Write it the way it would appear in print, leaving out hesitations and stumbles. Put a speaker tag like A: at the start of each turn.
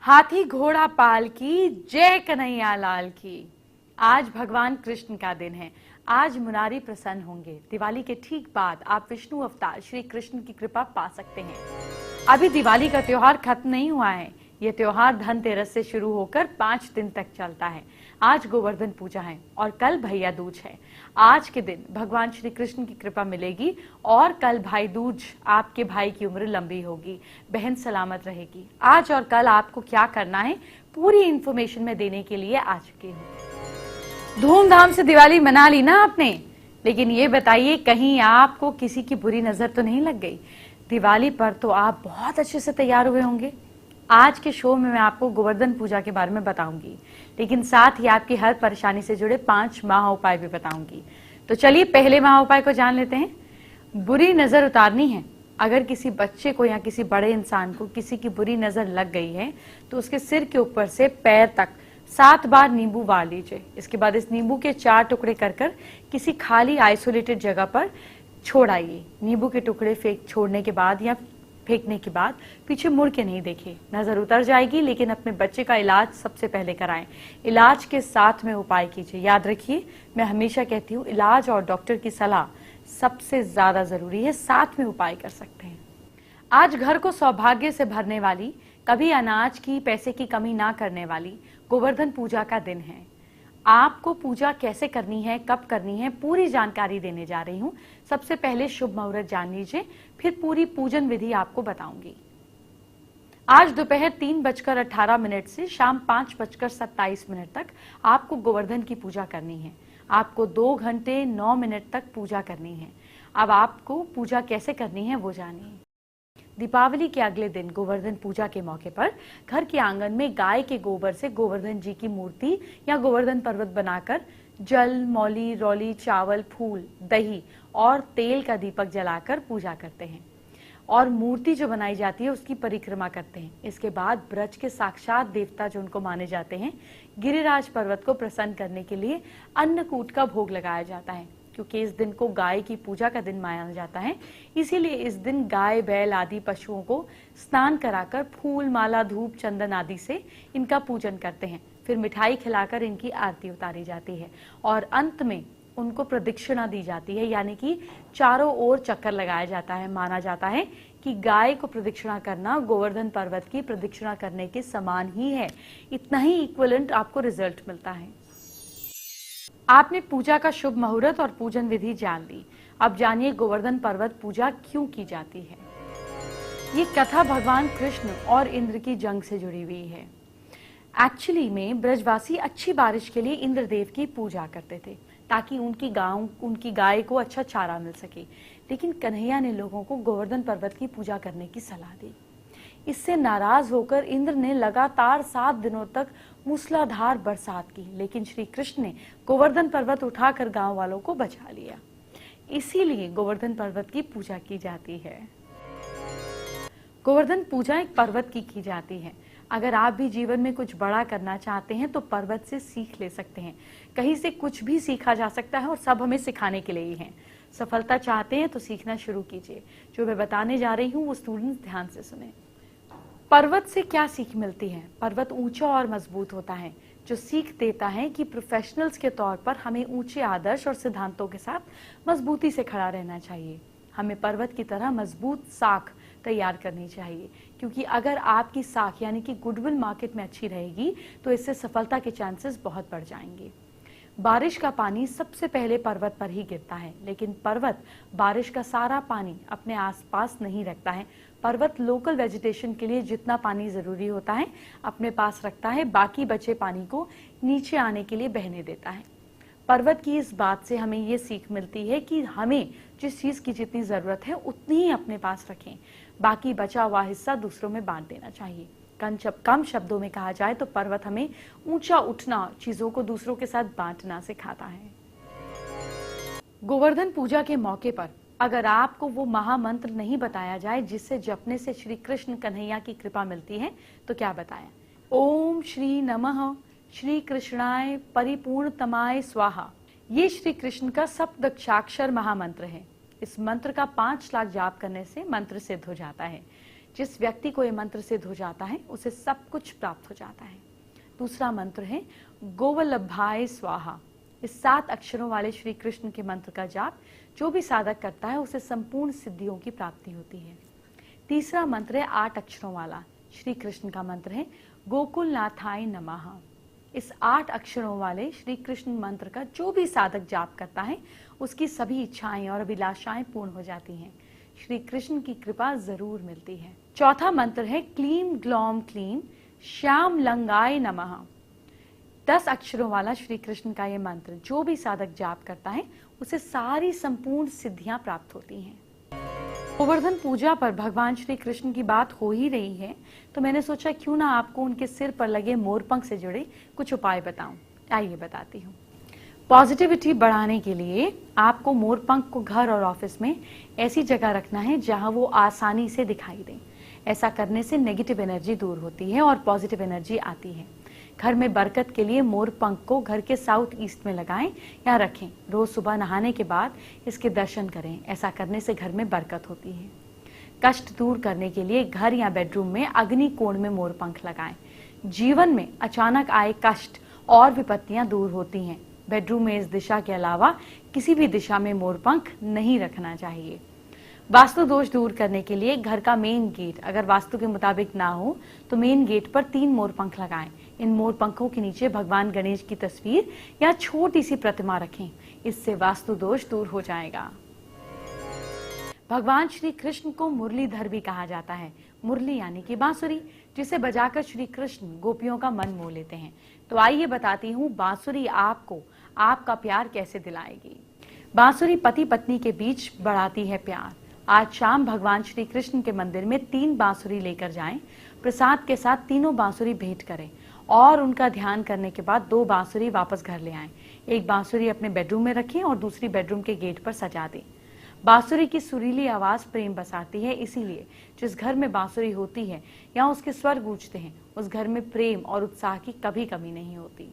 A: हाथी घोड़ा पाल की जय कन्हैया लाल की। आज भगवान कृष्ण का दिन है। आज मुरारी प्रसन्न होंगे। दिवाली के ठीक बाद आप विष्णु अवतार श्री कृष्ण की कृपा पा सकते हैं। अभी दिवाली का त्योहार खत्म नहीं हुआ है। ये त्योहार धनतेरस से शुरू होकर 5 दिन तक चलता है। आज गोवर्धन पूजा है और कल भैया दूज है। आज के दिन भगवान श्री कृष्ण की कृपा मिलेगी और कल भाई दूज आपके भाई की उम्र लंबी होगी, बहन सलामत रहेगी। आज और कल आपको क्या करना है पूरी इंफॉर्मेशन में देने के लिए आ चुकी हूँ। धूमधाम से दिवाली मना ली ना आपने, लेकिन ये बताइए कहीं आपको किसी की बुरी नजर तो नहीं लग गई। दिवाली पर तो आप बहुत अच्छे से तैयार हुए होंगे। आज के शो में मैं आपको गोवर्धन पूजा के बारे में बताऊंगी, लेकिन साथ ही आपकी हर परेशानी से जुड़े 5 महा उपाय भी बताऊंगी। तो चलिए पहले महा उपाय को जान लेते हैं। बुरी नजर उतारनी है। अगर किसी बच्चे को या किसी बड़े इंसान को किसी की बुरी नजर लग गई है तो उसके सिर के ऊपर से पैर तक 7 बार नींबू वार लीजिए। इसके बाद इस नींबू के 4 टुकड़े कर किसी खाली आइसोलेटेड जगह पर छोड़ आइए। नींबू के टुकड़े छोड़ने के बाद या फेंकने के बाद पीछे मुड़ के नहीं देखे। नजर उतर जाएगी, लेकिन अपने बच्चे का इलाज सबसे पहले कराएं। इलाज के साथ में उपाय कीजिए। याद रखिए, मैं हमेशा कहती हूँ इलाज और डॉक्टर की सलाह सबसे ज्यादा जरूरी है, साथ में उपाय कर सकते हैं। आज घर को सौभाग्य से भरने वाली, कभी अनाज की पैसे की कमी ना करने वाली गोवर्धन पूजा का दिन है। आपको पूजा कैसे करनी है, कब करनी है, पूरी जानकारी देने जा रही हूं। सबसे पहले शुभ मुहूर्त जान लीजिए, फिर पूरी पूजन विधि आपको बताऊंगी। आज दोपहर 3:18 से शाम 5:27 तक आपको गोवर्धन की पूजा करनी है। आपको 2 घंटे 9 मिनट तक पूजा करनी है। अब आपको पूजा कैसे करनी है वो जानिए। दीपावली के अगले दिन गोवर्धन पूजा के मौके पर घर के आंगन में गाय के गोबर से गोवर्धन जी की मूर्ति या गोवर्धन पर्वत बनाकर जल, मौली, रौली, चावल, फूल, दही और तेल का दीपक जलाकर पूजा करते हैं और मूर्ति जो बनाई जाती है उसकी परिक्रमा करते हैं। इसके बाद ब्रज के साक्षात देवता जो उनको माने जाते हैं, गिरिराज पर्वत को प्रसन्न करने के लिए अन्नकूट का भोग लगाया जाता है। क्योंकि इस दिन को गाय की पूजा का दिन माना जाता है, इसीलिए इस दिन गाय, बैल आदि पशुओं को स्नान कराकर फूल, माला, धूप, चंदन आदि से इनका पूजन करते हैं। फिर मिठाई खिलाकर इनकी आरती उतारी जाती है और अंत में उनको प्रदक्षिणा दी जाती है, यानी कि चारों ओर चक्कर लगाया जाता है। माना जाता है कि गाय को प्रदक्षिणा करना गोवर्धन पर्वत की प्रदक्षिणा करने के समान ही है। इतना ही इक्विवेलेंट आपको रिजल्ट मिलता है। आपने पूजा का शुभ मुहूर्त और पूजन विधि जान ली। अब जानिए गोवर्धन पर्वत पूजा क्यों की जाती है। ये कथा भगवान कृष्ण और इंद्र की जंग से जुड़ी हुई है। एक्चुअली में ब्रजवासी अच्छी बारिश के लिए इंद्रदेव की पूजा करते थे ताकि उनकी गाय को अच्छा चारा मिल सके। लेकिन कन्हैया ने लोगों को गोवर्धन पर्वत की पूजा करने की सलाह दी। इससे नाराज होकर इंद्र ने लगातार 7 दिनों तक मूसलाधार बरसात की, लेकिन श्री कृष्ण ने गोवर्धन पर्वत उठाकर गांव वालों को बचा लिया। इसीलिए गोवर्धन पर्वत की पूजा की जाती है। गोवर्धन पूजा एक पर्वत की जाती है। अगर आप भी जीवन में कुछ बड़ा करना चाहते हैं तो पर्वत से सीख ले सकते हैं। कहीं से कुछ भी सीखा जा सकता है और सब हमें सिखाने के लिए ही है। सफलता चाहते हैं तो सीखना शुरू कीजिए। जो मैं बताने जा रही हूँ वो स्टूडेंट्स ध्यान से सुने। पर्वत से क्या सीख मिलती है? पर्वत ऊंचा और मजबूत होता है, जो सीख देता है कि प्रोफेशनल्स के तौर पर हमें ऊंचे आदर्श और सिद्धांतों के साथ मजबूती से खड़ा रहना चाहिए। हमें पर्वत की तरह मजबूत साख तैयार करनी चाहिए, क्योंकि अगर आपकी साख यानी कि गुडविल मार्केट में अच्छी रहेगी तो इससे सफलता के चांसेस बहुत बढ़ जाएंगे। बारिश का पानी सबसे पहले पर्वत पर ही गिरता है, लेकिन पर्वत बारिश का सारा पानी अपने आसपास नहीं रखता है। पर्वत लोकल वेजिटेशन के लिए जितना पानी जरूरी होता है अपने पास रखता है, बाकी बचे पानी को नीचे आने के लिए बहने देता है। पर्वत की इस बात से हमें ये सीख मिलती है कि हमें जिस चीज की जितनी जरूरत है उतनी ही अपने पास रखें, बाकी बचा हुआ हिस्सा दूसरों में बांट देना चाहिए। कम शब्दों में कहा जाए तो पर्वत हमें ऊंचा उठना, चीजों को दूसरों के साथ बांटना सिखाता है। गोवर्धन पूजा के मौके पर अगर आपको वो महामंत्र नहीं बताया जाए जिससे जपने से श्री कृष्ण कन्हैया की कृपा मिलती है तो क्या बताया? ओम श्री नमः श्री कृष्णाय परिपूर्णतमाय स्वाहा। ये श्री कृष्ण का सप्तक्षाक्षर महामंत्र है। इस मंत्र का 5 लाख जाप करने से मंत्र सिद्ध हो जाता है। जिस व्यक्ति को ये मंत्र सिद्ध हो जाता है उसे सब कुछ प्राप्त हो जाता है। दूसरा मंत्र है गोवल्लभाय स्वाहा। इस 7 अक्षरों वाले श्री कृष्ण के मंत्र का जाप जो भी साधक करता है उसे संपूर्ण सिद्धियों की प्राप्ति होती है। तीसरा मंत्र है 8 अक्षरों वाला श्री कृष्ण का मंत्र है गोकुलनाथाय नमः। इस 8 अक्षरों वाले श्री कृष्ण मंत्र का जो भी साधक जाप करता है उसकी सभी इच्छाएं और अभिलाषाएं पूर्ण हो जाती हैं। श्री कृष्ण की कृपा जरूर मिलती है। चौथा मंत्र है क्लीम ग्लौम क्लीम श्याम लंगाय नमः। 10 अक्षरों वाला श्री कृष्ण का यह मंत्र जो भी साधक जाप करता है उसे सारी संपूर्ण सिद्धियां प्राप्त होती हैं। गोवर्धन पूजा पर भगवान श्री कृष्ण की बात हो ही रही है तो मैंने सोचा क्यों ना आपको उनके सिर पर लगे मोरपंख से जुड़े कुछ उपाय बताऊं। आइए बताती हूँ। पॉजिटिविटी बढ़ाने के लिए आपको मोरपंख को घर और ऑफिस में ऐसी जगह रखना है जहां वो आसानी से दिखाई दे। ऐसा करने से नेगेटिव एनर्जी दूर होती है और पॉजिटिव एनर्जी आती है। घर में बरकत के लिए मोरपंख को घर के साउथ ईस्ट में लगाएं या रखें। रोज सुबह नहाने के बाद इसके दर्शन करें। ऐसा करने से घर में बरकत होती है। कष्ट दूर करने के लिए घर या बेडरूम में अग्नि कोण में मोरपंख लगाएं। जीवन में अचानक आए कष्ट और विपत्तियां दूर होती हैं। बेडरूम में इस दिशा के अलावा किसी भी दिशा में मोरपंख नहीं रखना चाहिए। वास्तु दोष दूर करने के लिए घर का मेन गेट अगर वास्तु के मुताबिक ना हो तो मेन गेट पर 3 मोरपंख लगाएं। इन मोरपंखों के नीचे भगवान गणेश की तस्वीर या छोटी सी प्रतिमा रखें। इससे वास्तु दोष दूर हो जाएगा। भगवान श्री कृष्ण को मुरलीधर भी कहा जाता है। मुरली यानी कि बांसुरी, जिसे बजाकर श्री कृष्ण गोपियों का मन मोह लेते हैं। तो आइए बताती हूँ बांसुरी आपको आपका प्यार कैसे दिलाएगी। बांसुरी पति पत्नी के बीच बढ़ाती है प्यार। आज शाम भगवान श्री कृष्ण के मंदिर में 3 बांसुरी लेकर जाएं। प्रसाद के साथ तीनों बांसुरी भेंट करें और उनका ध्यान करने के बाद 2 बांसुरी वापस घर ले आएं। एक बांसुरी अपने बेडरूम में रखें और दूसरी बेडरूम के गेट पर सजा दें। बांसुरी की सुरीली आवाज प्रेम बसाती है, इसीलिए जिस घर में बांसुरी होती है या उसके स्वर गूंजते हैं उस घर में प्रेम और उत्साह की कभी कमी नहीं होती।